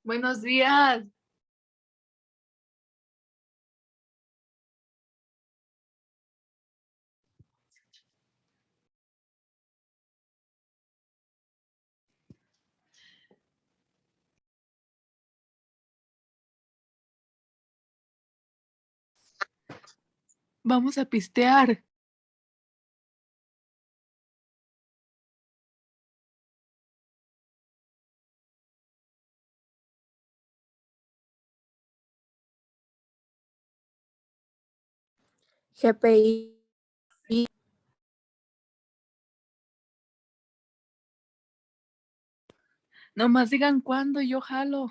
Buenos días. Vamos a pistear. GPI. Nomás digan cuándo y yo jalo.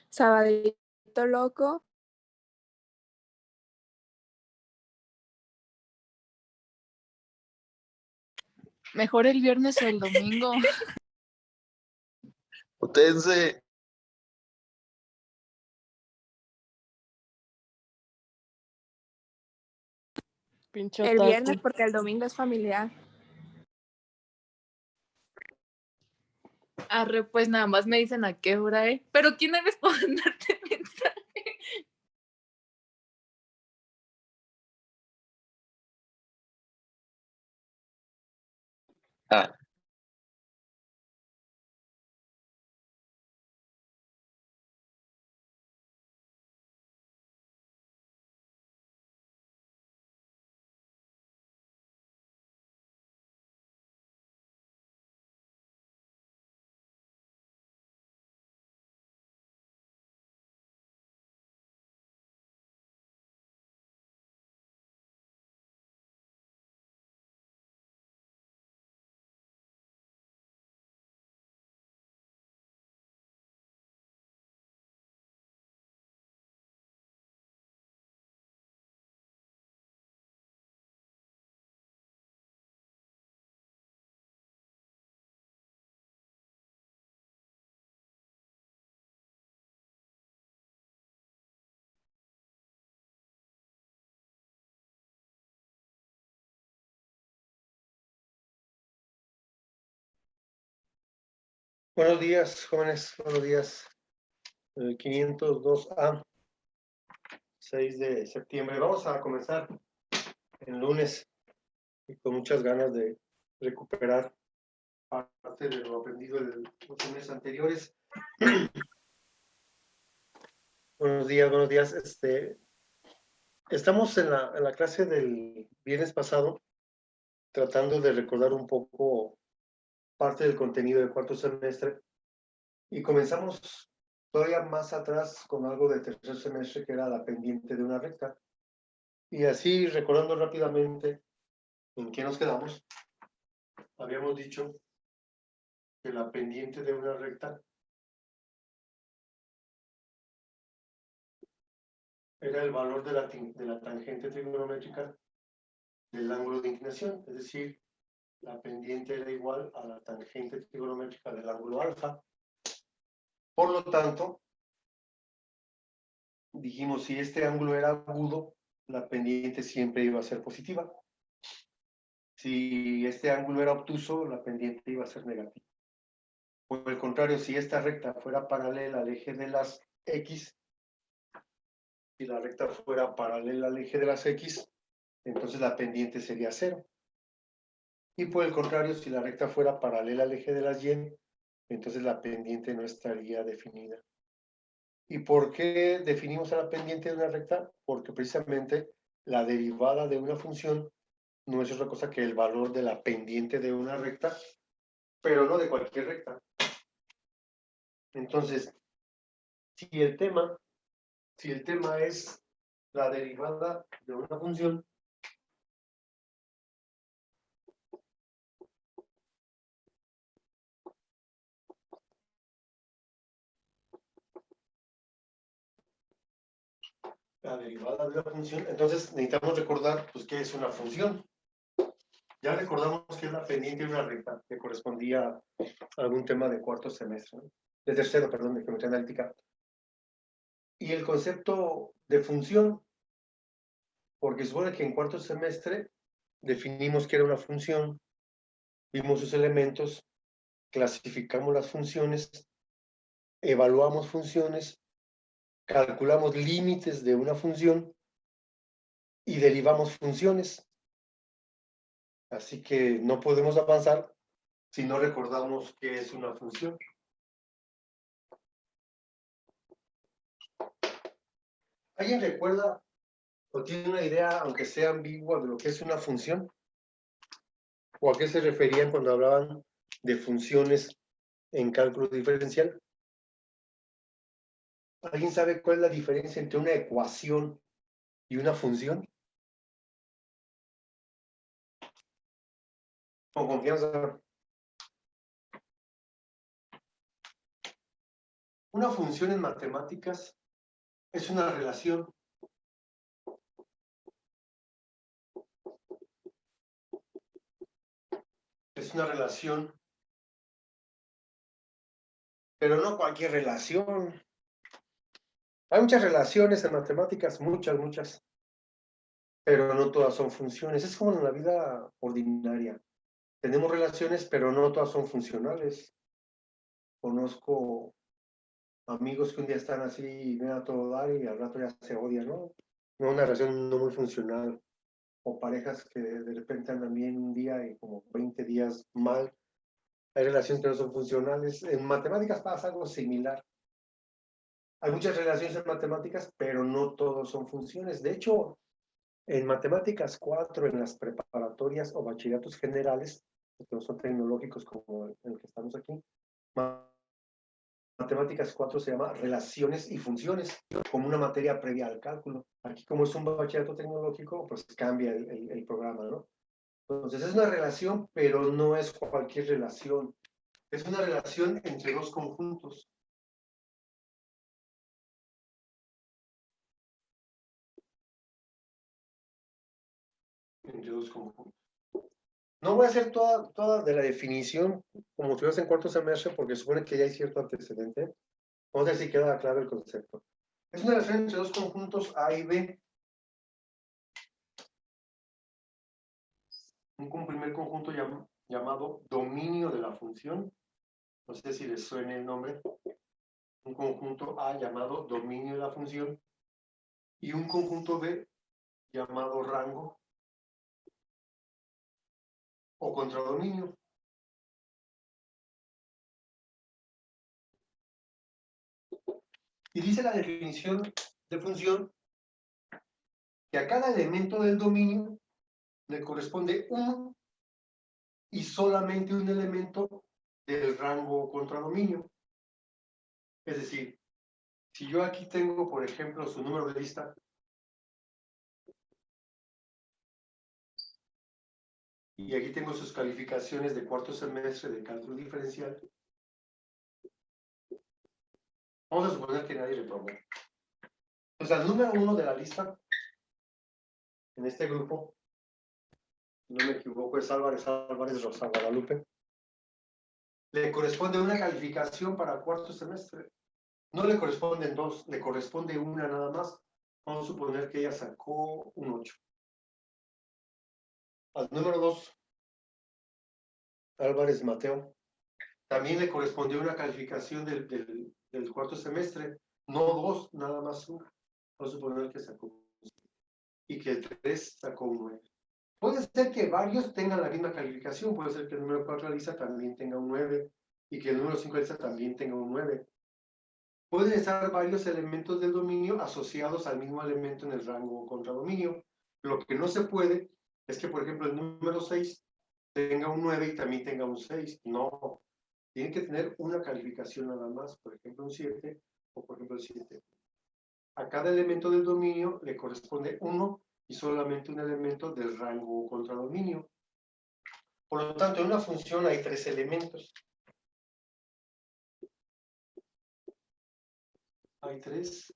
Sabadito loco. Mejor el viernes o el domingo. Potense. Pinche El otaku. viernes porque el domingo es familiar. Arre, pues nada más me dicen a qué hora, ¿eh? Pero ¿quién eres para mandarte mensaje? Ah, Buenos días, jóvenes, buenos días. 502A, 6 de septiembre. Vamos a comenzar el lunes y con muchas ganas de recuperar parte de lo aprendido en los lunes anteriores. Buenos días. Estamos en la clase del viernes pasado tratando de recordar un poco parte del contenido del cuarto semestre y comenzamos todavía más atrás con algo de tercer semestre que era la pendiente de una recta. Y así, recordando rápidamente en qué nos quedamos, habíamos dicho que la pendiente de una recta era el valor de la tangente trigonométrica del ángulo de inclinación, es decir, la pendiente era igual a la tangente trigonométrica del ángulo alfa. Por lo tanto, dijimos, si este ángulo era agudo, la pendiente siempre iba a ser positiva. Si este ángulo era obtuso, la pendiente iba a ser negativa. Por el contrario, si esta recta fuera paralela al eje de las X, si la recta fuera paralela al eje de las X, entonces la pendiente sería 0. Y por el contrario, si la recta fuera paralela al eje de las Y, entonces la pendiente no estaría definida. ¿Y por qué definimos a la pendiente de una recta? Porque precisamente la derivada de una función no es otra cosa que el valor de la pendiente de una recta, pero no de cualquier recta. Entonces, si el tema es la derivada de una función, entonces necesitamos recordar pues qué es una función. Ya recordamos que es la pendiente de una recta que correspondía a algún tema de cuarto semestre, ¿no? De tercero, perdón, de geometría analítica. Y el concepto de función, porque supone que en cuarto semestre definimos que era una función, vimos sus elementos, clasificamos las funciones, evaluamos funciones, calculamos límites de una función y derivamos funciones. Así que no podemos avanzar si no recordamos qué es una función. ¿Alguien recuerda o tiene una idea, aunque sea ambigua, de lo que es una función? ¿O a qué se referían cuando hablaban de funciones en cálculo diferencial? ¿Alguien sabe cuál es la diferencia entre una ecuación y una función? Con confianza. Una función en matemáticas es una relación. Es una relación, pero no cualquier relación. Hay muchas relaciones en matemáticas, muchas, pero no todas son funciones. Es como en la vida ordinaria. Tenemos relaciones, pero no todas son funcionales. Conozco amigos que un día están así y ven a todo dar y al rato ya se odian, ¿no? No, una relación no muy funcional. O parejas que de repente andan bien un día y como 20 días mal. Hay relaciones que no son funcionales. En matemáticas pasa algo similar. Hay muchas relaciones en matemáticas, pero no todos son funciones. De hecho, en matemáticas 4, en las preparatorias o bachilleratos generales, que no son tecnológicos como el que estamos aquí, matemáticas 4 se llama relaciones y funciones, como una materia previa al cálculo. Aquí, como es un bachillerato tecnológico, pues cambia el programa, ¿no? Entonces es una relación, pero no es cualquier relación. Es una relación entre dos conjuntos. Entre dos conjuntos. No voy a hacer toda de la definición como si en cuarto semestre, porque supone que ya hay cierto antecedente. Vamos a ver si queda claro el concepto. Es una relación entre dos conjuntos A y B. Un primer conjunto llamado dominio de la función. No sé si les suena el nombre. Un conjunto A llamado dominio de la función. Y un conjunto B llamado rango o contradominio. Y dice la definición de función que a cada elemento del dominio le corresponde uno y solamente un elemento del rango contradominio. Es decir, si yo aquí tengo, por ejemplo, su número de lista, y aquí tengo sus calificaciones de cuarto semestre de cálculo diferencial, vamos a suponer que nadie reprobó. Entonces, al número 1 de la lista, en este grupo, si no me equivoco, es Álvarez Rosa Guadalupe, le corresponde una calificación para cuarto semestre. No le corresponden dos, le corresponde una nada más. Vamos a suponer que ella sacó un 8. Al número 2, Álvarez Mateo, también le correspondió una calificación del cuarto semestre, no dos, nada más una. Vamos a suponer que sacó un 7 y que el 3 sacó un 9. Puede ser que varios tengan la misma calificación, puede ser que el número 4 de Lisa también tenga un 9 y que el número 5 de Lisa también tenga un 9. Pueden estar varios elementos del dominio asociados al mismo elemento en el rango contradominio. Lo que no se puede es que, por ejemplo, el número 6 tenga un 9 y también tenga un 6. No, tiene que tener una calificación nada más, por ejemplo, un 7 o por ejemplo el 7. A cada elemento del dominio le corresponde uno y solamente un elemento del rango contradominio. Por lo tanto, en una función hay 3 elementos. Hay 3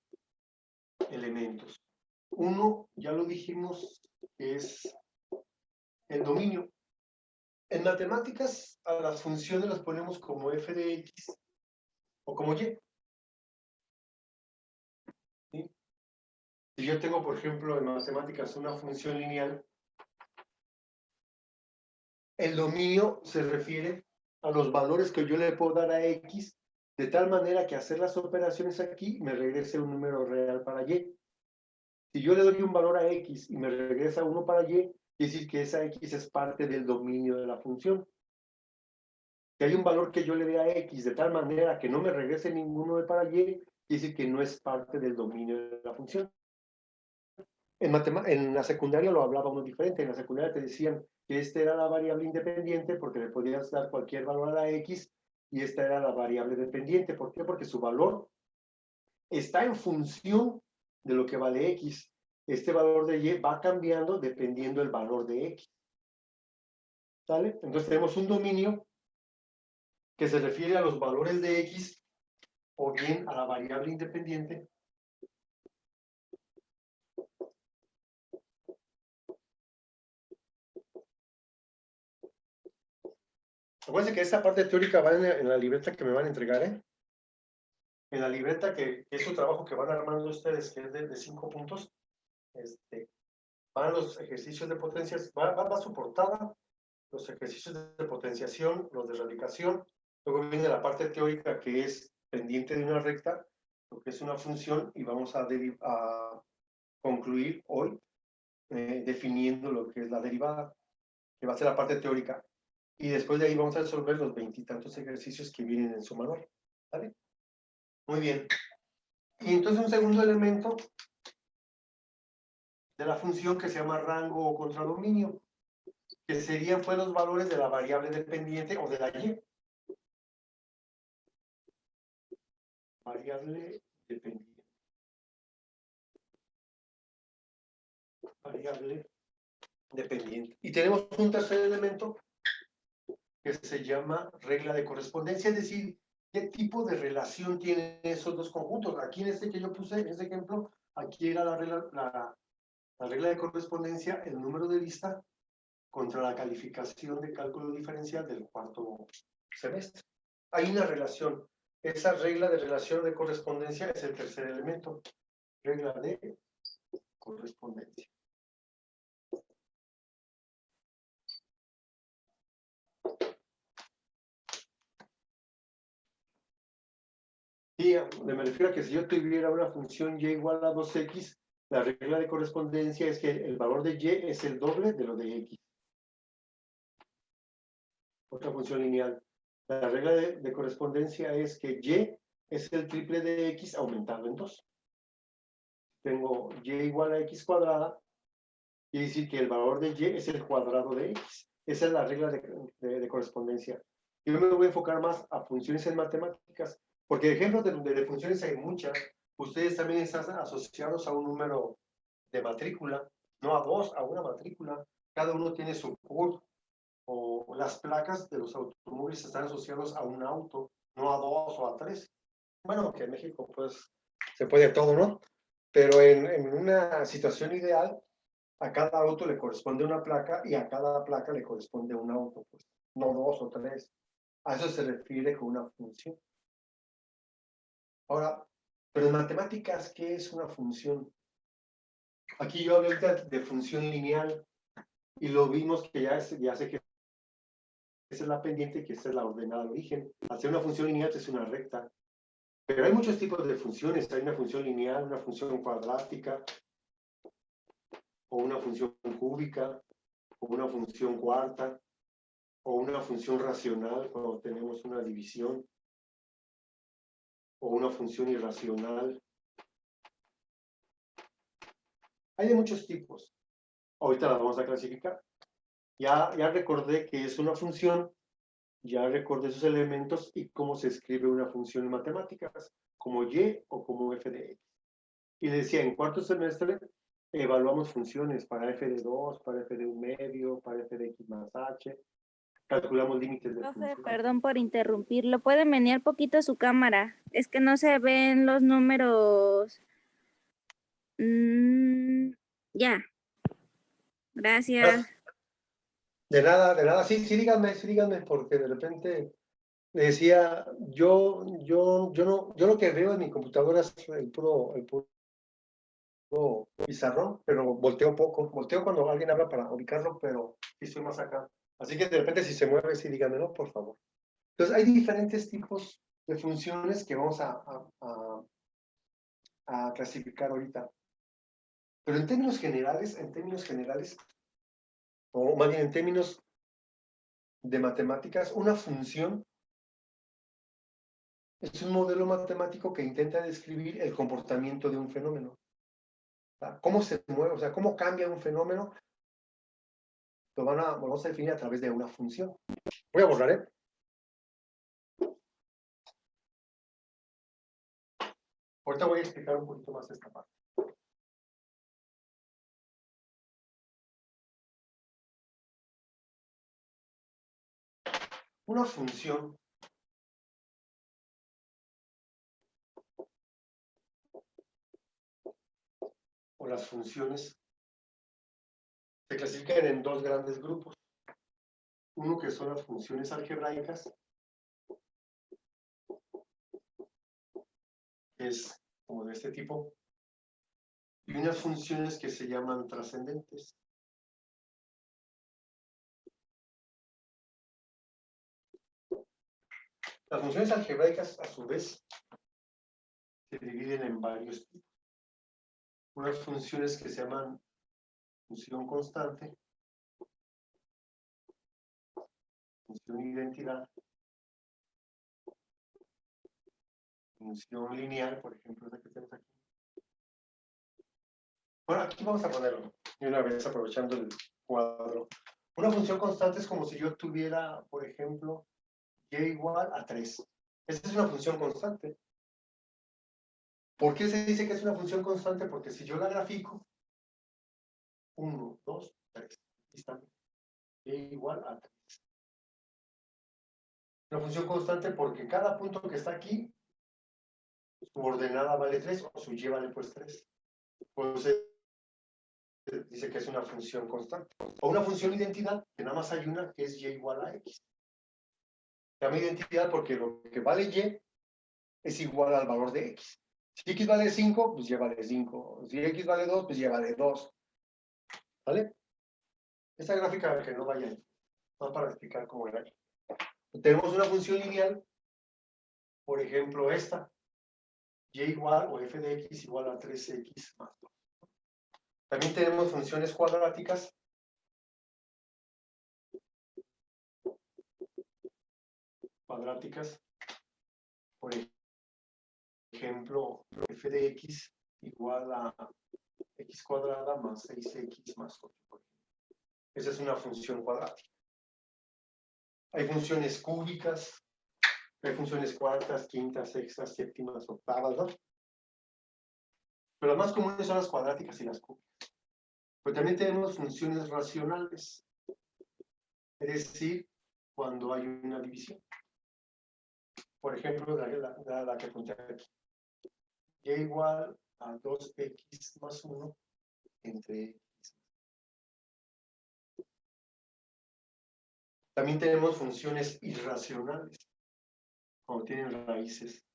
elementos. Uno, ya lo dijimos, es el dominio. En matemáticas, a las funciones las ponemos como f de x o como y. ¿Sí? Si yo tengo, por ejemplo, en matemáticas una función lineal, el dominio se refiere a los valores que yo le puedo dar a x, de tal manera que hacer las operaciones aquí me regrese un número real para y. Si yo le doy un valor a x y me regresa uno para y, quiere decir que esa x es parte del dominio de la función. Si hay un valor que yo le dé a x de tal manera que no me regrese ninguno de para y, quiere decir que no es parte del dominio de la función. En la secundaria lo hablaba uno diferente. En la secundaria te decían que esta era la variable independiente porque le podías dar cualquier valor a la x y esta era la variable dependiente. ¿Por qué? Porque su valor está en función de lo que vale x. Este valor de y va cambiando dependiendo del valor de x. ¿Sale? Entonces tenemos un dominio que se refiere a los valores de x o bien a la variable independiente. Acuérdense que esta parte teórica va en la libreta que me van a entregar, ¿eh? En la libreta que es su trabajo que van armando ustedes, que es de 5 puntos, van los ejercicios de potencias, va su portada, los ejercicios de potenciación, los de radicación, luego viene la parte teórica que es pendiente de una recta, lo que es una función, y vamos a concluir hoy definiendo lo que es la derivada, que va a ser la parte teórica. Y después de ahí vamos a resolver los 20 y tantos ejercicios que vienen en su manual. ¿Vale? Muy bien. Y entonces un segundo elemento de la función que se llama rango o contradominio, que serían pues los valores de la variable dependiente o de la y. Variable dependiente. Variable dependiente. Y tenemos un tercer elemento que se llama regla de correspondencia, es decir, qué tipo de relación tienen esos dos conjuntos. Aquí en este que yo puse, en este ejemplo, aquí era la regla de correspondencia, el número de lista contra la calificación de cálculo diferencial del cuarto semestre. Hay una relación. Esa regla de relación de correspondencia es el tercer elemento. Regla de correspondencia. Y me refiero a que si yo tuviera una función y igual a 2x, la regla de correspondencia es que el valor de y es el doble de lo de x. Otra función lineal. La regla de correspondencia es que y es el triple de x aumentado en 2. Tengo y igual a x cuadrada, quiere decir que el valor de y es el cuadrado de x. Esa es la regla de correspondencia. Yo me voy a enfocar más a funciones en matemáticas, porque ejemplos de funciones hay muchas. Ustedes también están asociados a un número de matrícula, no a dos, a una matrícula. Cada uno tiene su CURP, o las placas de los automóviles están asociados a un auto, no a dos o a tres. Bueno, que en México pues se puede todo, ¿no? Pero en una situación ideal, a cada auto le corresponde una placa y a cada placa le corresponde un auto, pues, no dos o tres. A eso se refiere con una función. Ahora, pero en matemáticas, ¿qué es una función? Aquí yo hablé de función lineal y lo vimos que ya sé que esa es la pendiente, que esa es la ordenada de origen. Al ser una función lineal es una recta. Pero hay muchos tipos de funciones. Hay una función lineal, una función cuadrática, o una función cúbica, o una función cuarta, o una función racional cuando tenemos una división, o una función irracional. Hay de muchos tipos. Ahorita las vamos a clasificar. Ya recordé que es una función, ya recordé sus elementos y cómo se escribe una función en matemáticas, como y o como f de x. Y decía, en cuarto semestre evaluamos funciones para f de 2, para f de 1 medio, para f de x más h. Calculamos límites de Profe, función. perdón por interrumpirlo. ¿Puede menear poquito su cámara? Es que no se ven los números. Ya. Gracias. De nada, sí, díganme, porque de repente le decía, yo lo que veo en mi computadora es el puro pizarrón, pero volteo poco, volteo cuando alguien habla para ubicarlo, pero sí estoy más acá. Así que de repente si se mueve, sí díganme, ¿no? Por favor. Entonces hay diferentes tipos de funciones que vamos a clasificar ahorita. Pero en términos generales, o más bien en términos de matemáticas, una función es un modelo matemático que intenta describir el comportamiento de un fenómeno. O sea, cómo se mueve, o sea, cómo cambia un fenómeno, vamos a definir a través de una función. Voy a borrar, ¿eh? Ahorita voy a explicar un poquito más esta parte. Una función o las funciones se clasifican en dos grandes grupos. Uno que son las funciones algebraicas, que es como de este tipo, y unas funciones que se llaman trascendentes. Las funciones algebraicas, a su vez, se dividen en varios tipos. Unas funciones que se llaman función constante, función identidad, función lineal, por ejemplo, esa que tenemos aquí. Bueno, aquí vamos a ponerlo, y una vez aprovechando el cuadro. Una función constante es como si yo tuviera, por ejemplo, y igual a 3. Esta es una función constante. ¿Por qué se dice que es una función constante? Porque si yo la grafico, 1, 2, 3, aquí está, y igual a 3. Una función constante porque cada punto que está aquí, su ordenada vale 3 o su y vale pues 3. Entonces, dice que es una función constante. O una función identidad, que nada más hay una, que es y igual a x. Se llama identidad porque lo que vale y es igual al valor de x. Si x vale 5, pues y vale 5. Si x vale 2, pues y vale 2. ¿Vale? Esta gráfica que no vaya ahí, no para explicar cómo era. Tenemos una función lineal, por ejemplo esta, y igual o f de x igual a 3x más 2. También tenemos funciones cuadráticas. Por ejemplo, f de x igual a x cuadrada más 6x más 8. Esa es una función cuadrática. Hay funciones cúbicas, hay funciones cuartas, quintas, sextas, séptimas, octavas, ¿no? Pero las más comunes son las cuadráticas y las cúbicas. Pero también tenemos funciones racionales, es decir, cuando hay una división. Por ejemplo, la que apunté aquí. Y igual a 2x más 1 entre x. También tenemos funciones irracionales, cuando tienen raíces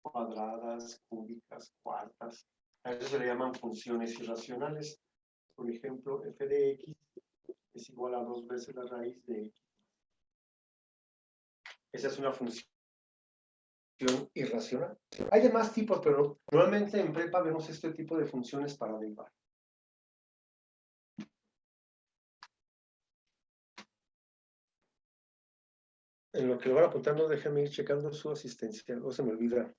cuadradas, cúbicas, cuartas. A eso se le llaman funciones irracionales. Por ejemplo, f de x es igual a 2 veces la raíz de x. Esa es una función irracional. Hay demás tipos, pero normalmente en prepa vemos este tipo de funciones para derivar. En lo que lo van apuntando, déjame ir checando su asistencia, no se me olvida.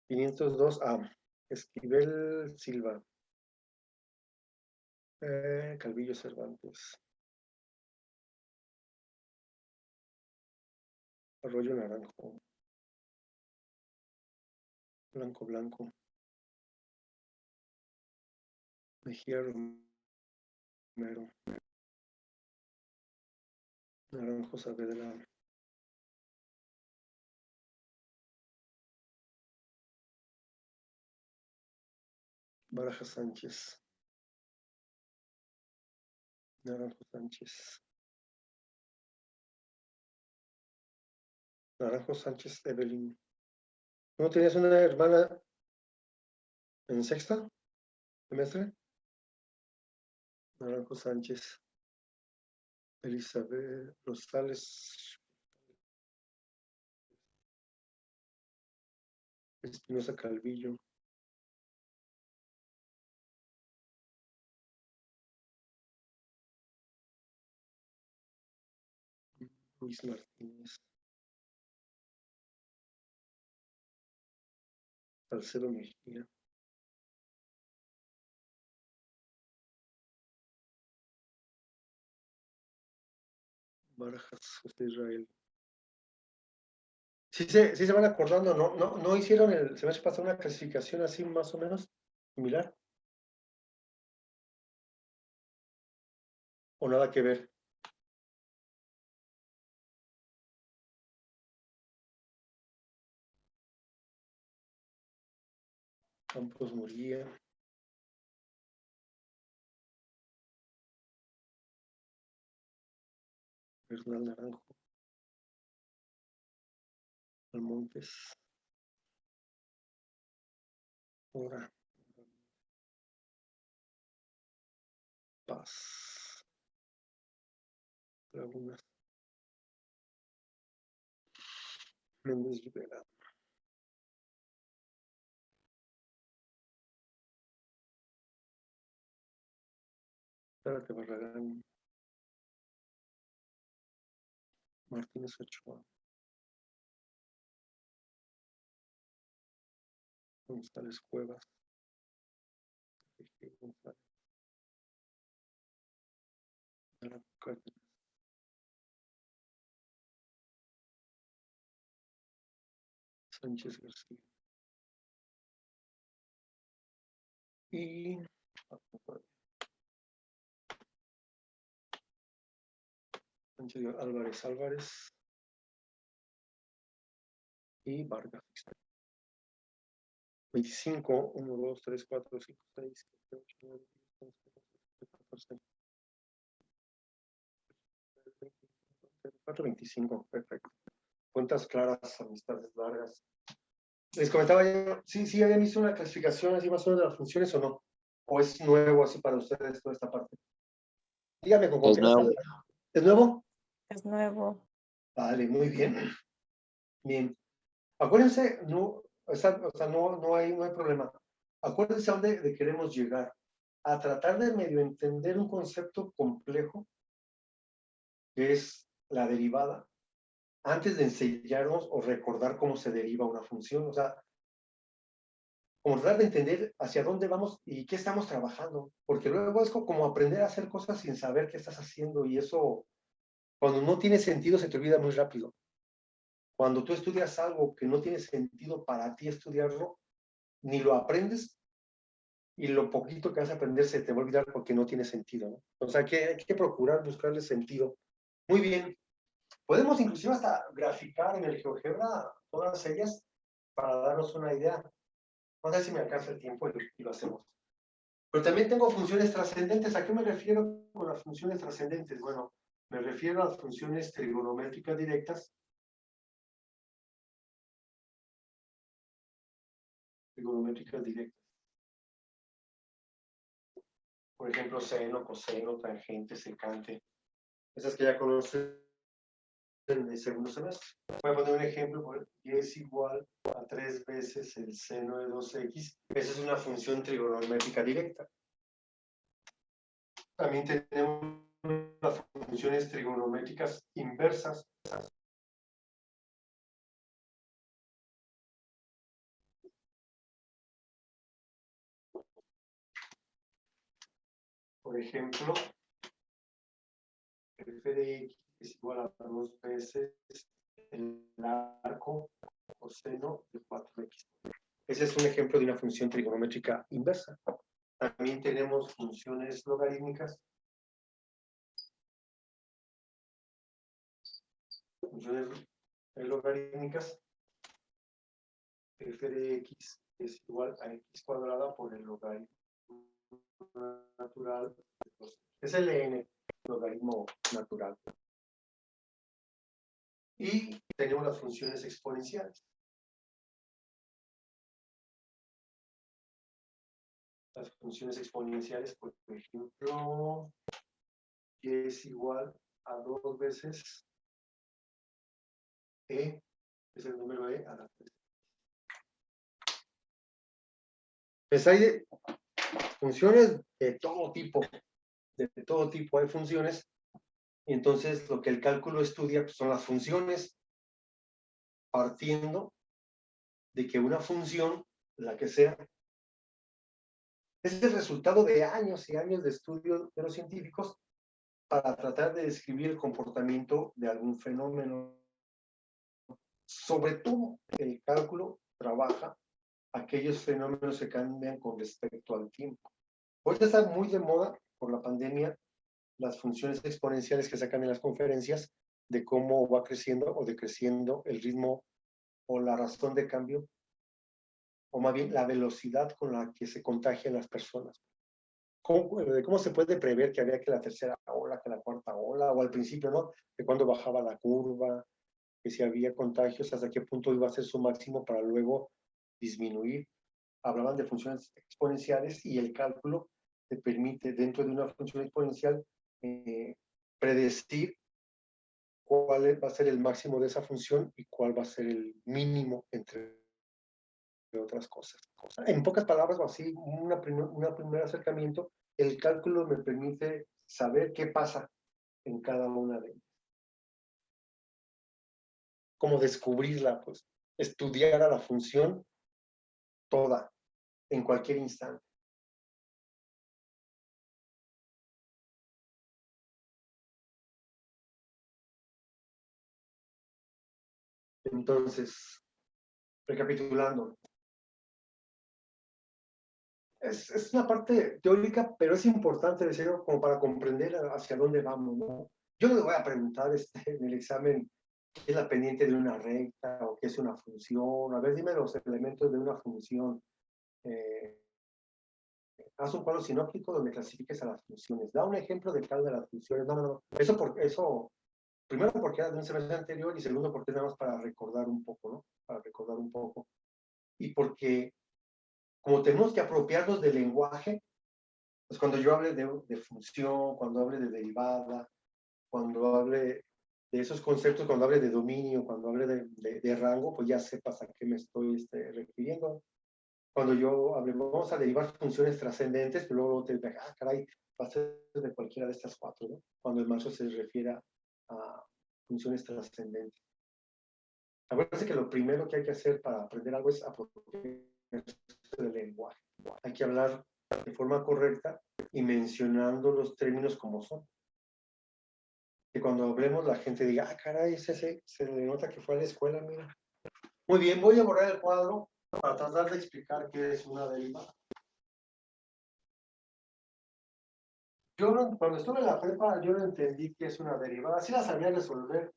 502 Esquivel Silva. Calvillo Cervantes. Arroyo Naranjo. Blanco. Mejía Romero. Naranjo Saavedra. Baraja Sánchez. Naranjo Sánchez. Naranjo Sánchez Evelyn. ¿No tenías una hermana en sexto semestre? Naranjo Sánchez. Elizabeth Rosales. Espinosa Calvillo. Luis Martínez. Salcedo Mejía. Barajas, José Israel. Sí se van acordando, ¿no hicieron el semestre pasado una clasificación así más o menos similar? ¿O nada que ver? Campos Murguía. Bernal Naranjo. Almontes. Hora. Paz. Lagunas. Méndez Rivera. Zárate Barragán. Martínez Ochoa. González Cuevas. González. Cárdenas. Sánchez García. Y Sánchez Álvarez y Vargas. 25, 1, 2, 3, 4, 5, 6, 7, 8, 9, 10, 11, 12, 13, 14, 25, perfecto. Cuentas claras, amistades largas. Les comentaba yo, sí habían visto una clasificación así más o menos de las funciones o no, o es nuevo así para ustedes toda esta parte. Dígame con confianza. ¿Es nuevo? Es nuevo. Vale, muy bien. Bien. Acuérdense, no hay problema. Acuérdense a dónde queremos llegar. A tratar de medio entender un concepto complejo que es la derivada, antes de enseñarnos o recordar cómo se deriva una función. O sea, como tratar de entender hacia dónde vamos y qué estamos trabajando. Porque luego es como aprender a hacer cosas sin saber qué estás haciendo, y eso, cuando no tiene sentido, se te olvida muy rápido. Cuando tú estudias algo que no tiene sentido para ti estudiarlo, ni lo aprendes, y lo poquito que vas a aprender se te va a olvidar porque no tiene sentido, ¿no? O sea, hay que procurar buscarle sentido. Muy bien. Podemos inclusive hasta graficar en el GeoGebra todas ellas para darnos una idea. No sé si me alcanza el tiempo y lo hacemos. Pero también tengo funciones trascendentes. ¿A qué me refiero con las funciones trascendentes? Bueno, me refiero a las funciones trigonométricas directas. Trigonométricas directas. Por ejemplo, seno, coseno, tangente, secante. Esas que ya conocen en el segundo semestre. Voy a poner un ejemplo. Y es igual a 3 veces el seno de 2x. Esa es una función trigonométrica directa. También tenemos las funciones trigonométricas inversas. Por ejemplo, f de x es igual a 2 veces el arco coseno de 4x. Ese es un ejemplo de una función trigonométrica inversa. También tenemos funciones logarítmicas. Funciones logarítmicas. F de x es igual a x cuadrada por el logaritmo natural. Es el n, logaritmo natural. Y tenemos las funciones exponenciales. Las funciones exponenciales, por ejemplo, y es igual a 2 veces E, es el número E a la 3. Pues hay funciones de todo tipo, hay funciones, y entonces lo que el cálculo estudia pues, son las funciones, partiendo de que una función, la que sea, es el resultado de años y años de estudio de los científicos para tratar de describir el comportamiento de algún fenómeno. Sobre todo, el cálculo trabaja aquellos fenómenos que cambian con respecto al tiempo. Ahorita está muy de moda por la pandemia las funciones exponenciales que sacan en las conferencias de cómo va creciendo o decreciendo el ritmo o la razón de cambio, o más bien la velocidad con la que se contagian las personas. ¿Cómo se puede prever que había que la tercera ola, que la cuarta ola, o al principio, ¿no? De cuándo bajaba la curva, que si había contagios, hasta qué punto iba a ser su máximo para luego disminuir. Hablaban de funciones exponenciales y el cálculo te permite, dentro de una función exponencial, predecir cuál va a ser el máximo de esa función y cuál va a ser el mínimo entre otras cosas. En pocas palabras, o así, un primer acercamiento, el cálculo me permite saber qué pasa en cada una de ellas. Como descubrirla, pues, estudiar a la función toda, en cualquier instante. Entonces, recapitulando, es una parte teórica, pero es importante decirlo como para comprender hacia dónde vamos, ¿no? Yo no le voy a preguntar en el examen qué es la pendiente de una recta o qué es una función. A ver, dime los elementos de una función. Haz un cuadro sinóptico donde clasifiques a las funciones. Da un ejemplo de cada de las funciones. No. Eso, primero porque era de un semestre anterior y segundo porque es nada más para recordar un poco, ¿no? Para recordar un poco. Y porque como tenemos que apropiarnos del lenguaje, pues cuando yo hable de función, cuando hable de derivada, cuando hable de esos conceptos, cuando hable de dominio, cuando hable de rango, pues ya sepas a qué me estoy refiriendo. Cuando yo hable, vamos a derivar funciones trascendentes, pero luego te digo, caray, va a ser de cualquiera de estas 4, ¿no? Cuando el maestro se refiere a funciones trascendentes. Acuérdense que lo primero que hay que hacer para aprender algo es apropiarse del lenguaje. Hay que hablar de forma correcta y mencionando los términos como son. Que cuando hablemos la gente diga, caray, se le nota que fue a la escuela, mira. Muy bien, voy a borrar el cuadro para tratar de explicar qué es una derivada. Yo cuando estuve en la prepa, yo no entendí qué es una derivada. Sí la sabía resolver,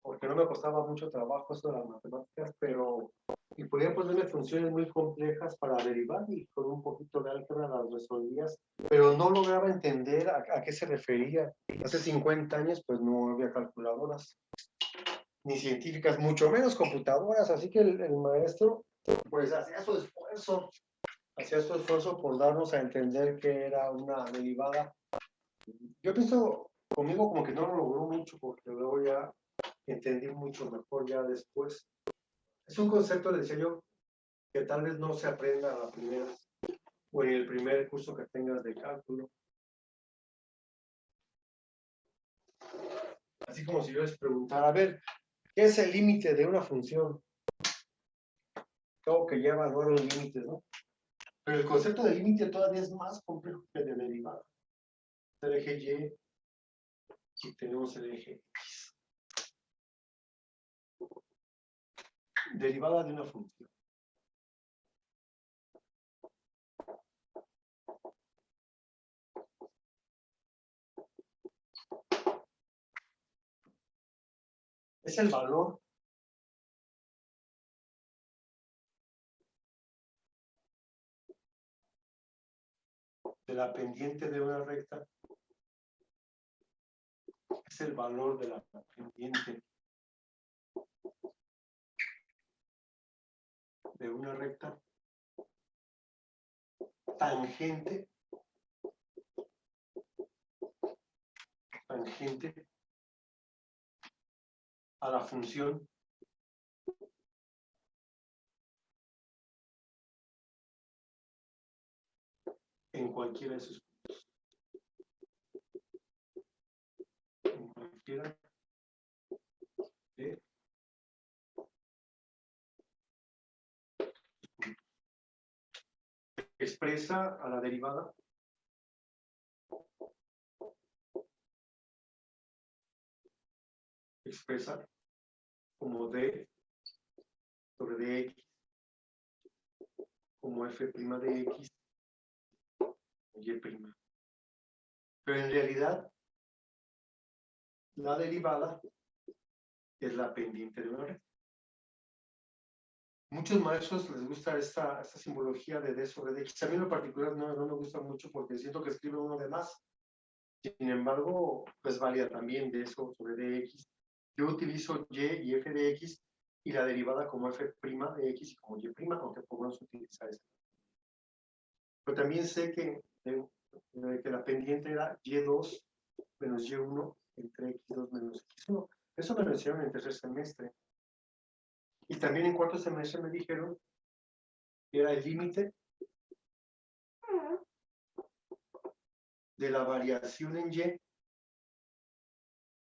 porque no me costaba mucho trabajo esto de las matemáticas, pero y podía ponerme funciones muy complejas para derivar y con un poquito de álgebra las resolvías, pero no lograba entender a qué se refería. Hace 50 años pues no había calculadoras, ni científicas, mucho menos computadoras, así que el maestro pues hacía su esfuerzo por darnos a entender que era una derivada. Yo pienso conmigo como que no lo logró mucho, porque luego ya entendí mucho mejor ya después. Es un concepto, le decía yo, que tal vez no se aprenda a la primera o en el primer curso que tengas de cálculo. Así como si yo les preguntara, a ver, ¿qué es el límite de una función? Tengo que ya evaluar los límites, ¿no? Pero el concepto de límite todavía es más complejo que el de derivada. El eje Y y tenemos el eje X. Derivada de una función. Es el valor de la pendiente de una recta es el valor de la pendiente de una recta tangente a la función en cualquiera de sus puntos. En cualquiera de expresa a la derivada expresa como d sobre dx como f' de x y'. Pero en realidad la derivada es la pendiente de una recta. Muchos maestros les gusta esta simbología de d sobre dx. A mí en lo particular no me gusta mucho porque siento que escribe uno de más. Sin embargo, es válida también d sobre dx. Yo utilizo y f de x y la derivada como f' de x y como y', aunque podemos utilizar esta. Pero también sé que la pendiente era y2 menos y1 entre x2 menos x1. Eso me lo enseñaron en tercer semestre. Y también en cuarto semestre me dijeron que era el límite de la variación en y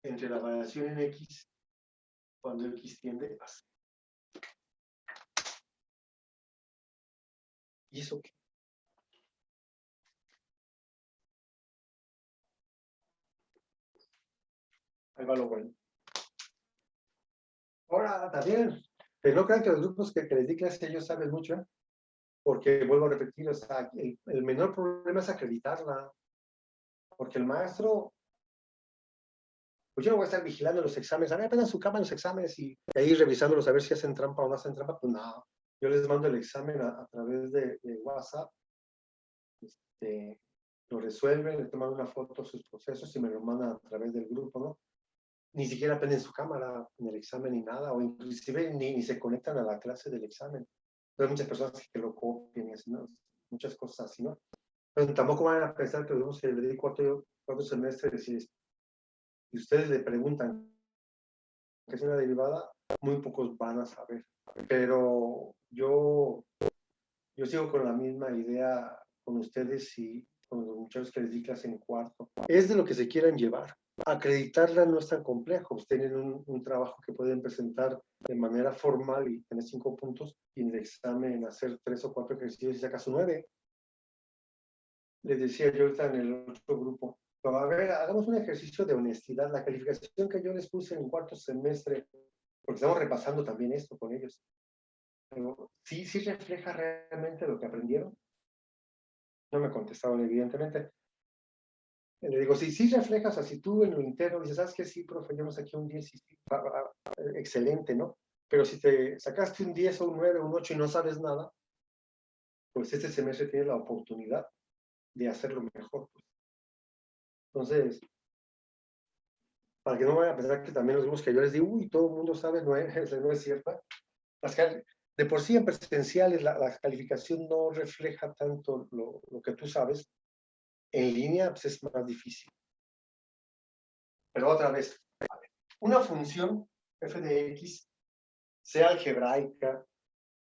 entre la variación en x cuando x tiende a 0. ¿Y eso qué? Ahí va lo bueno. Ahora, también, pero no crean que los grupos que les di clase ellos saben mucho, ¿eh? Porque vuelvo a repetir, o sea, el menor problema es acreditarla, porque el maestro, pues yo no voy a estar vigilando los exámenes, a ver, apenas su cama los exámenes y ahí revisándolos a ver si hacen trampa o no hacen trampa, pues no, yo les mando el examen a través de WhatsApp, lo resuelven, le toman una foto de sus procesos y me lo mandan a través del grupo, ¿no? Ni siquiera prenden su cámara en el examen ni nada, o inclusive ni se conectan a la clase del examen. Pero hay muchas personas que lo copian y así, ¿no? Muchas cosas así, ¿no? Pero tampoco van a pensar que debemos le di cuarto semestre, decir, si ustedes le preguntan qué es una derivada, muy pocos van a saber. Pero yo sigo con la misma idea con ustedes y con los muchachos que les di clase en cuarto. Es de lo que se quieran llevar. Acreditarla no es tan complejo. Ustedes tienen un trabajo que pueden presentar de manera formal y tener 5 puntos y en el examen hacer 3 o 4 ejercicios y sacas un 9. Les decía yo ahorita en el otro grupo, pero a ver, hagamos un ejercicio de honestidad. La calificación que yo les puse en cuarto semestre, porque estamos repasando también esto con ellos, pero sí refleja realmente lo que aprendieron. No me contestaron, evidentemente. Le digo, sí reflejas, así tú en lo interno dices, ¿sabes qué? Sí, profe, yo me saqué un 10 y sí, excelente, ¿no? Pero si te sacaste un 10 o un 9 o un 8 y no sabes nada, pues este semestre tienes la oportunidad de hacerlo mejor. Pues. Entonces, para que no vayan a pensar que también los grupos que yo les digo, uy, todo el mundo sabe, no es cierta. De por sí en presenciales la calificación no refleja tanto lo que tú sabes. En línea pues es más difícil. Pero otra vez, una función f de x, sea algebraica,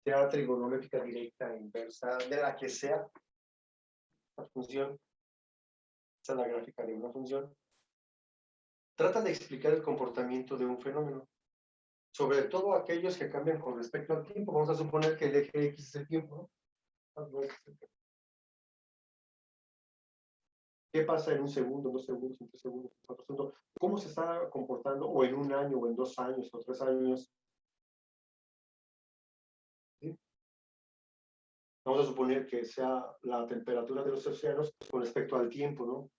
sea trigonométrica directa, inversa, de la que sea, la función, esa es la gráfica de una función, trata de explicar el comportamiento de un fenómeno, sobre todo aquellos que cambian con respecto al tiempo. Vamos a suponer que el eje x es el tiempo, ¿no? ¿Qué pasa en un segundo, 2 segundos, en 3 segundos, en 4 segundos? ¿Cómo se está comportando o en un año, o en 2 años, o 3 años? ¿Sí? Vamos a suponer que sea la temperatura de los océanos con respecto al tiempo, ¿no?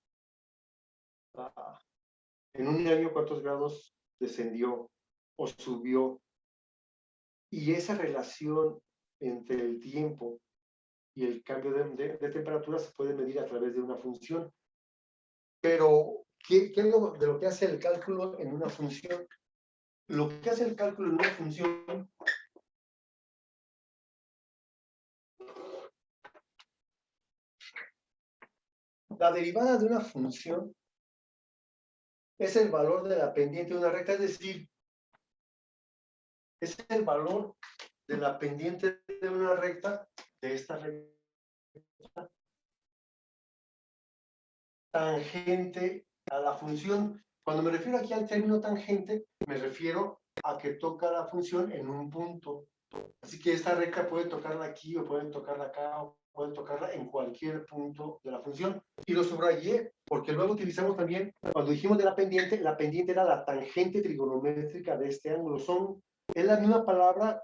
En un año, ¿cuántos grados descendió o subió? Y esa relación entre el tiempo y el cambio de temperatura se puede medir a través de una función. Pero ¿Qué es de lo que hace el cálculo en una función? Lo que hace el cálculo en una función la derivada de una función es el valor de la pendiente de una recta, es decir, es el valor de la pendiente de una recta, de esta recta, tangente a la función. Cuando me refiero aquí al término tangente, me refiero a que toca la función en un punto. Así que esta recta puede tocarla aquí, o pueden tocarla acá, o pueden tocarla en cualquier punto de la función. Y lo subrayé porque luego utilizamos también, cuando dijimos de la pendiente era la tangente trigonométrica de este ángulo. Es la misma palabra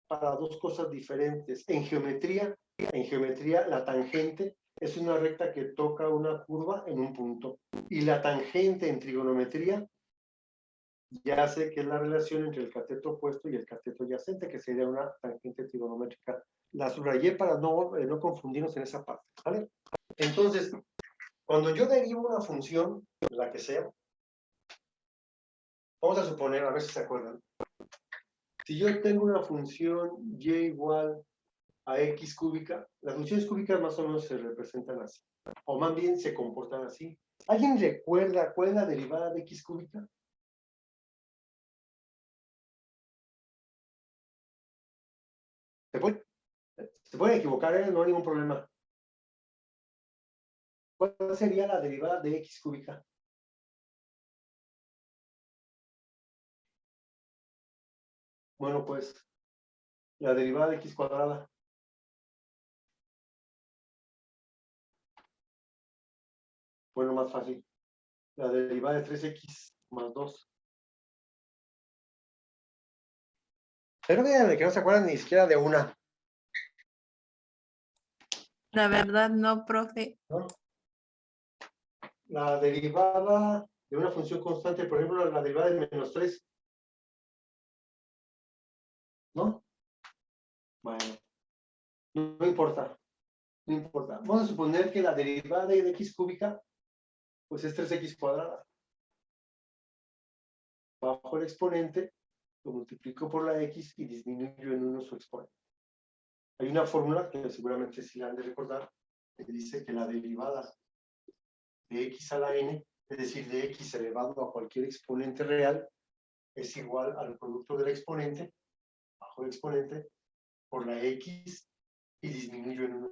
para dos cosas diferentes. En geometría, la tangente es una recta que toca una curva en un punto. Y la tangente en trigonometría ya sé que es la relación entre el cateto opuesto y el cateto adyacente, que sería una tangente trigonométrica. La subrayé para no confundirnos en esa parte, ¿vale? Entonces, cuando yo derivo una función, la que sea, vamos a suponer, a ver si se acuerdan, si yo tengo una función y igual a x cúbica, las funciones cúbicas más o menos se representan así, o más bien se comportan así. ¿Alguien recuerda cuál es la derivada de x cúbica? Se pueden equivocar, no hay ningún problema. ¿Cuál sería la derivada de x cúbica? Bueno, pues, la derivada de x cuadrada. Bueno, más fácil. La derivada de 3x más 2. Pero vean, que no se acuerdan ni siquiera de una. La verdad, no, profe. ¿No? La derivada de una función constante, por ejemplo, la derivada de menos 3. ¿No? Bueno, no importa. No importa. Vamos a suponer que la derivada de x cúbica, pues es 3x cuadrada. Bajo el exponente, lo multiplico por la x y disminuyo en 1 su exponente. Hay una fórmula que seguramente sí la han de recordar, que dice que la derivada de x a la n, es decir, de x elevado a cualquier exponente real, es igual al producto del exponente, bajo el exponente, por la x y disminuyo en 1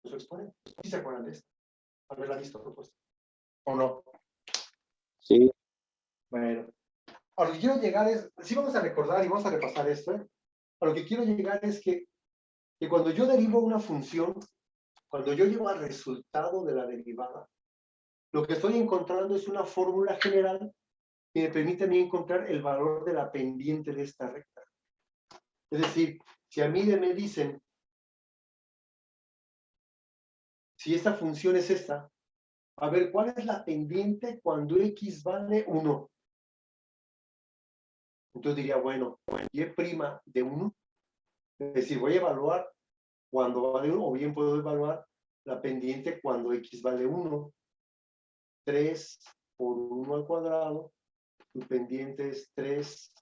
su exponente. ¿Sí se acuerdan de esto? ¿Haberla visto propuesta? ¿O no? Sí. Bueno. A lo que quiero llegar es, sí vamos a recordar y vamos a repasar esto, ¿eh? A lo que quiero llegar es que cuando yo derivo una función, cuando yo llevo al resultado de la derivada, lo que estoy encontrando es una fórmula general que me permite a mí encontrar el valor de la pendiente de esta recta. Es decir, si a mí me dicen, si esta función es esta, a ver, ¿cuál es la pendiente cuando x vale 1? Entonces diría, bueno, y' de 1, es decir, voy a evaluar cuando vale 1, o bien puedo evaluar la pendiente cuando x vale 1. 3 por 1 al cuadrado, tu pendiente es 3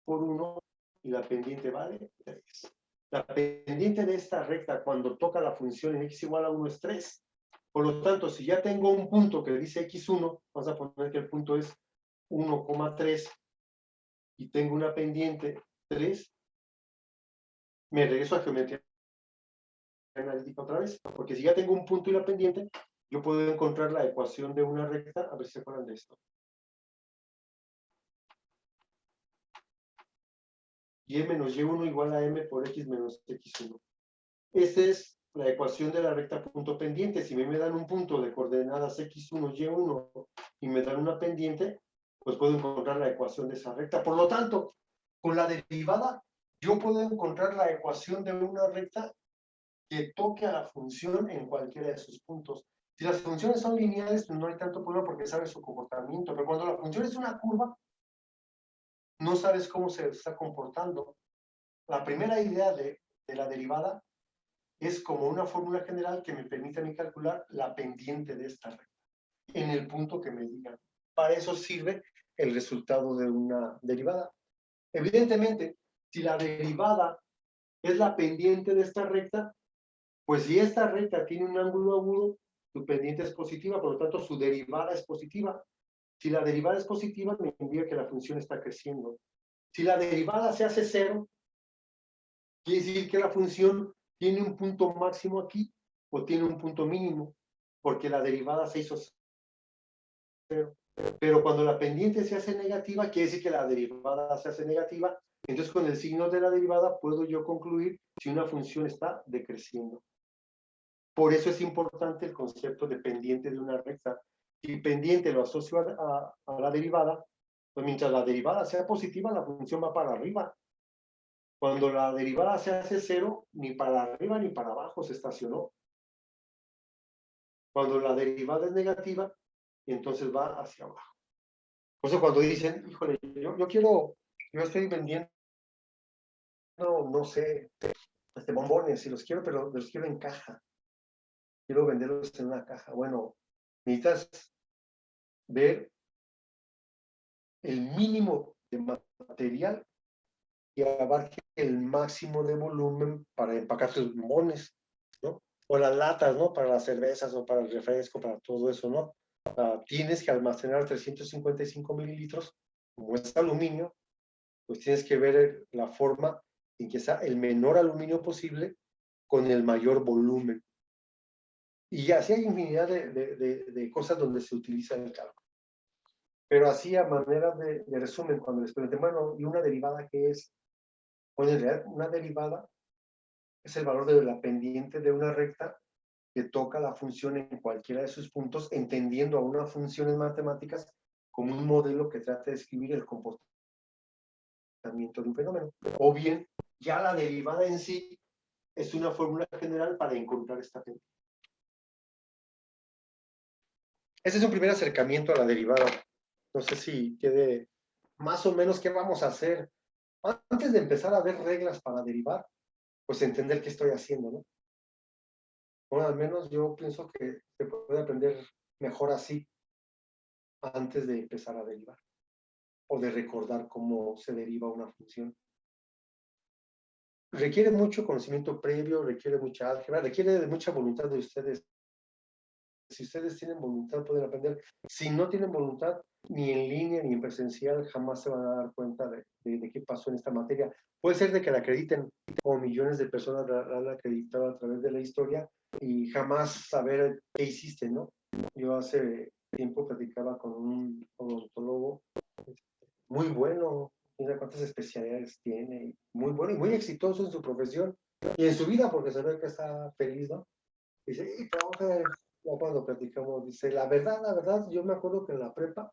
por 1 y la pendiente vale 3. La pendiente de esta recta cuando toca la función en x igual a 1 es 3. Por lo tanto, si ya tengo un punto que dice x1, vamos a poner que el punto es 1,3 y tengo una pendiente 3, me regreso a geometría analítica otra vez, porque si ya tengo un punto y la pendiente, yo puedo encontrar la ecuación de una recta, a ver si se acuerdan de esto. Y menos y1 igual a m por x menos x1. Esta es la ecuación de la recta punto pendiente. Si me dan un punto de coordenadas x1, y1 y me dan una pendiente, pues puedo encontrar la ecuación de esa recta. Por lo tanto, con la derivada, yo puedo encontrar la ecuación de una recta que toque a la función en cualquiera de sus puntos. Si las funciones son lineales, pues no hay tanto problema porque sabes su comportamiento, pero cuando la función es una curva, no sabes cómo se está comportando. La primera idea de la derivada es como una fórmula general que me permite a mí calcular la pendiente de esta recta. en el punto que me digan. Para eso sirve el resultado de una derivada. Evidentemente, si la derivada es la pendiente de esta recta, pues si esta recta tiene un ángulo agudo, su pendiente es positiva, por lo tanto su derivada es positiva. Si la derivada es positiva, me indica que la función está creciendo. Si la derivada se hace cero, quiere decir que la función tiene un punto máximo aquí o tiene un punto mínimo, porque la derivada se hizo cero. Pero cuando la pendiente se hace negativa, quiere decir que la derivada se hace negativa. Entonces, con el signo de la derivada puedo yo concluir si una función está decreciendo. Por eso es importante el concepto de pendiente de una recta. Si pendiente lo asocio a la derivada, pues mientras la derivada sea positiva, la función va para arriba. Cuando la derivada se hace cero, ni para arriba ni para abajo se estacionó. Cuando la derivada es negativa, entonces va hacia abajo. Por eso cuando dicen, híjole, yo estoy vendiendo, no sé, bombones, si los quiero, pero los quiero en caja. Quiero venderlos en una caja. Bueno, necesitas ver el mínimo de material y abarque el máximo de volumen para empacar tus bombones, ¿no? O las latas, ¿no? Para las cervezas o para el refresco, para todo eso, ¿no? Tienes que almacenar 355 mililitros, como es aluminio, pues tienes que ver la forma en que sea el menor aluminio posible con el mayor volumen. Y así hay infinidad de cosas donde se utiliza el cálculo. Pero así a manera de resumen, cuando les pregunten, bueno, ¿y una derivada qué es? Pues en realidad una derivada es el valor de la pendiente de una recta que toca la función en cualquiera de sus puntos, entendiendo a una función en matemáticas como un modelo que trata de describir el comportamiento de un fenómeno. O bien, ya la derivada en sí es una fórmula general para encontrar esta pendiente. Ese es un primer acercamiento a la derivada. No sé si quede más o menos qué vamos a hacer. Antes de empezar a ver reglas para derivar, pues entender qué estoy haciendo, ¿no? Bueno, al menos yo pienso que se puede aprender mejor así antes de empezar a derivar o de recordar cómo se deriva una función. Requiere mucho conocimiento previo, requiere mucha álgebra, requiere de mucha voluntad de ustedes. Si ustedes tienen voluntad, pueden aprender. Si no tienen voluntad, ni en línea ni en presencial, jamás se van a dar cuenta de qué pasó en esta materia. Puede ser de que la acrediten, como millones de personas la han acreditado a través de la historia, y jamás saber qué hiciste, ¿no? Yo hace tiempo platicaba con un odontólogo muy bueno, mira cuántas especialidades tiene, muy bueno y muy exitoso en su profesión y en su vida, porque se ve que está feliz, ¿no? Dice, y trabaja, ya cuando platicamos, dice, la verdad, yo me acuerdo que en la prepa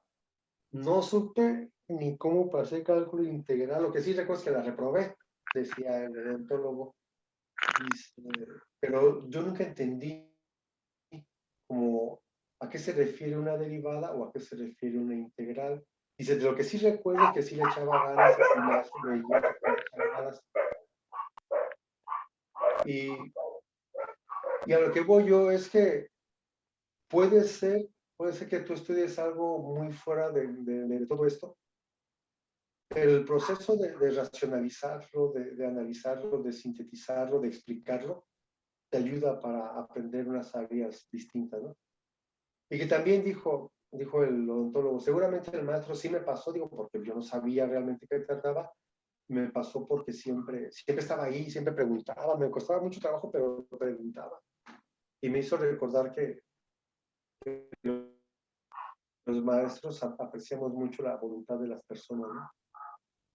no supe ni cómo pasé cálculo integral, lo que sí recuerdo es que la reprobé, decía el odontólogo. Dice, pero yo nunca entendí como a qué se refiere una derivada o a qué se refiere una integral. Dice, de lo que sí recuerdo es que sí le echaba ganas, y a lo que voy yo es que puede ser que tú estudies algo muy fuera de todo esto, pero el proceso de racionalizarlo, de analizarlo, de sintetizarlo, de explicarlo, te ayuda para aprender unas áreas distintas, ¿no? Y que también dijo el odontólogo, seguramente el maestro sí me pasó, digo, porque yo no sabía realmente qué trataba, me pasó porque siempre estaba ahí, siempre preguntaba, me costaba mucho trabajo, pero preguntaba. Y me hizo recordar que los maestros apreciamos mucho la voluntad de las personas, ¿no?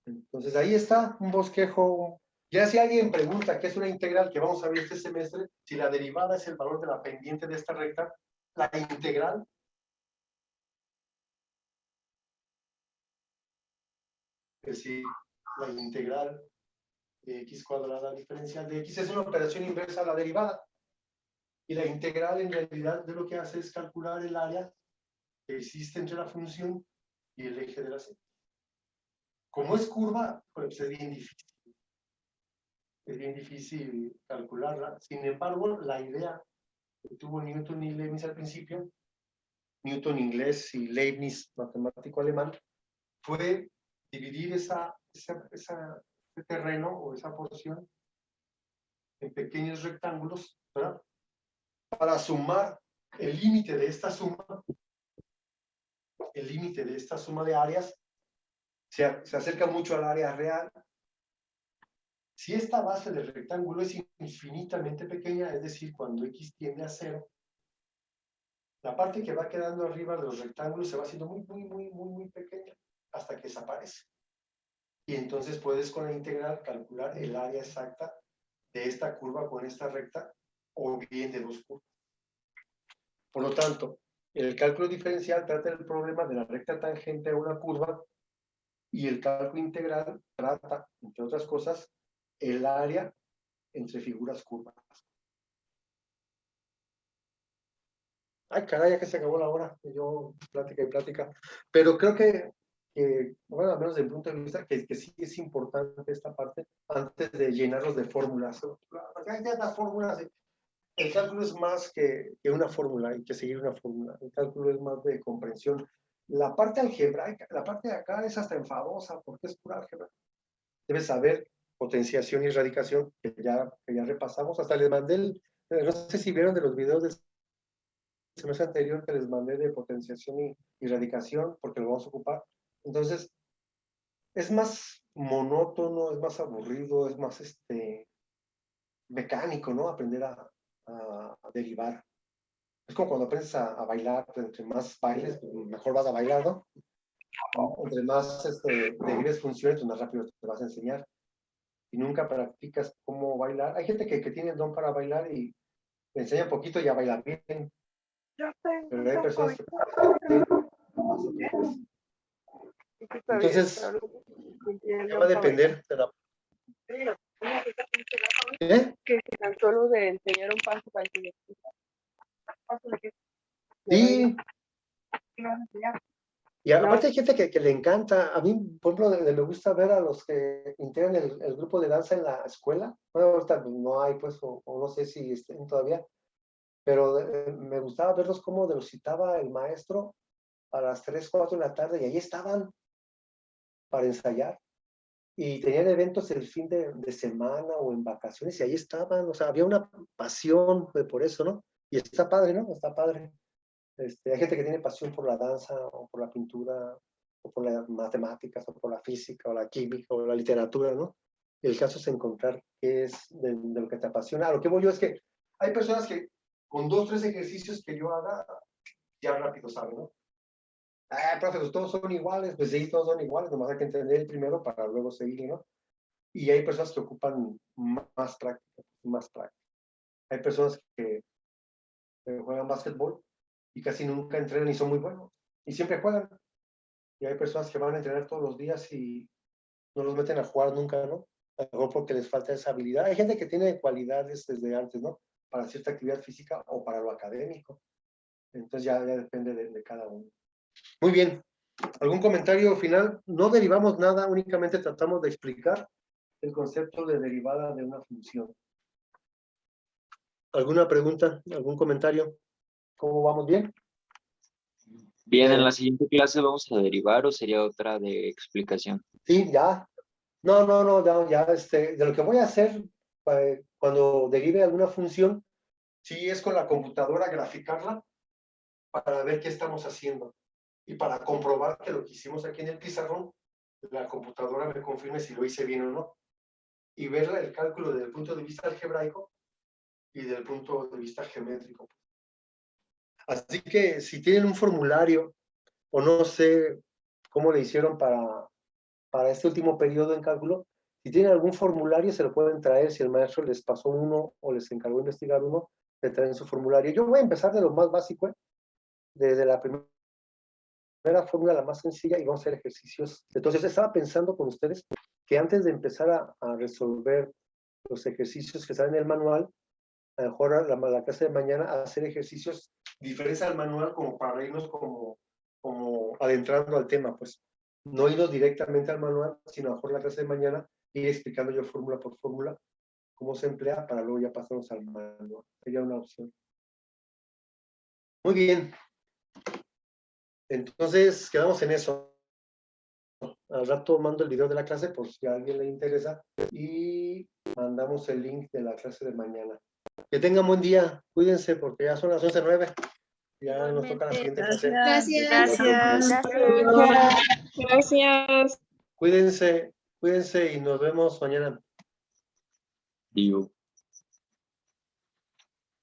Entonces ahí está un bosquejo. Ya si alguien pregunta qué es una integral, que vamos a ver este semestre, si la derivada es el valor de la pendiente de esta recta, la integral es decir, la integral de x cuadrada diferencial de x es una operación inversa a la derivada. Y la integral en realidad de lo que hace es calcular el área que existe entre la función y el eje de la serie. Como es curva, pues es bien difícil. Es bien difícil calcularla. Sin embargo, la idea que tuvo Newton y Leibniz al principio, Newton inglés y Leibniz, matemático alemán, fue dividir ese terreno o esa porción en pequeños rectángulos, ¿verdad? Para sumar el límite de esta suma, el límite de esta suma de áreas se acerca mucho al área real. Si esta base del rectángulo es infinitamente pequeña, es decir, cuando x tiende a 0, la parte que va quedando arriba de los rectángulos se va haciendo muy pequeña hasta que desaparece. Y entonces puedes con la integral calcular el área exacta de esta curva con esta recta o bien de dos curvas. Por lo tanto, el cálculo diferencial trata el problema de la recta tangente a una curva y el cálculo integral trata, entre otras cosas, el área entre figuras curvas. Ay, caray, ya que se acabó la hora, yo plática y plática. Pero creo que bueno, al menos desde mi punto de vista, que sí es importante esta parte antes de llenarlos de fórmulas. Ya las fórmulas, el cálculo es más que una fórmula, hay que seguir una fórmula. El cálculo es más de comprensión. La parte algebraica, la parte de acá es hasta enfadosa porque es pura álgebra. Debes saber potenciación y radicación, que ya repasamos. Hasta les mandé no sé si vieron de los videos del semestre anterior que les mandé de potenciación y radicación, porque lo vamos a ocupar. Entonces, es más monótono, es más aburrido, es más mecánico, ¿no? Aprender a derivar. Es como cuando aprendes a bailar, pues, entre más bailes, mejor vas a bailar, ¿no? Entre más derives funciones, pues más rápido te vas a enseñar. Y nunca practicas cómo bailar. Hay gente que tiene el don para bailar y le enseña un poquito y ya baila bien. Pero hay personas que entonces va a depender de la... ¿Eh? Que tan solo de enseñar un paso para enseñar. Sí. Y aparte hay gente que le encanta. A mí, por ejemplo, me gusta ver a los que integran el grupo de danza en la escuela. Bueno, ahorita no hay, pues, o no sé si estén todavía. Pero me gustaba verlos cómo los citaba el maestro a las 3, 4 de la tarde y ahí estaban para ensayar. Y tenían eventos el fin de semana o en vacaciones y ahí estaban. O sea, había una pasión por eso, ¿no? Y está padre, ¿no? Está padre. Hay gente que tiene pasión por la danza o por la pintura o por las matemáticas o por la física o la química o la literatura, ¿no? El caso es encontrar qué es de lo que te apasiona. A lo que voy yo es que hay personas que con 2, 3 ejercicios que yo haga, ya rápido saben, ¿no? Profe, pues todos son iguales. Pues sí, todos son iguales, nomás hay que entender el primero para luego seguir, ¿no? Y hay personas que ocupan más práctica, más práctica. Hay personas que juegan básquetbol y casi nunca entrenan y son muy buenos. Y siempre juegan. Y hay personas que van a entrenar todos los días y no los meten a jugar nunca, ¿no? A lo mejor porque les falta esa habilidad. Hay gente que tiene cualidades desde antes, ¿no? Para cierta actividad física o para lo académico. Entonces ya depende de cada uno. Muy bien. ¿Algún comentario final? No derivamos nada, únicamente tratamos de explicar el concepto de derivada de una función. ¿Alguna pregunta? ¿Algún comentario? ¿Cómo vamos? ¿Bien? Bien, en la siguiente clase vamos a derivar o sería otra de explicación. Sí, ya. No, ya, de lo que voy a hacer cuando derive alguna función, sí es con la computadora graficarla para ver qué estamos haciendo y para comprobar que lo que hicimos aquí en el pizarrón, la computadora me confirme si lo hice bien o no. Y ver el cálculo desde el punto de vista algebraico y desde el punto de vista geométrico. Así que si tienen un formulario o no sé cómo le hicieron para este último periodo en cálculo, si tienen algún formulario se lo pueden traer. Si el maestro les pasó uno o les encargó investigar uno, le traen su formulario. Yo voy a empezar de lo más básico, desde la primera fórmula, la más sencilla, y vamos a hacer ejercicios. Entonces estaba pensando con ustedes que antes de empezar a resolver los ejercicios que están en el manual, a lo mejor la clase de mañana, a hacer ejercicios diferentes al manual como para irnos como adentrando al tema, pues no irnos directamente al manual, sino a lo mejor la clase de mañana ir explicando yo fórmula por fórmula cómo se emplea para luego ya pasarnos al manual. Sería una opción. Muy bien. Entonces, quedamos en eso. Al rato mando el video de la clase por si a alguien le interesa y mandamos el link de la clase de mañana. Que tengan buen día, cuídense porque ya son las 11:09. Ya nos toca la siguiente clase. Gracias. Gracias. Cuídense y nos vemos mañana. Digo.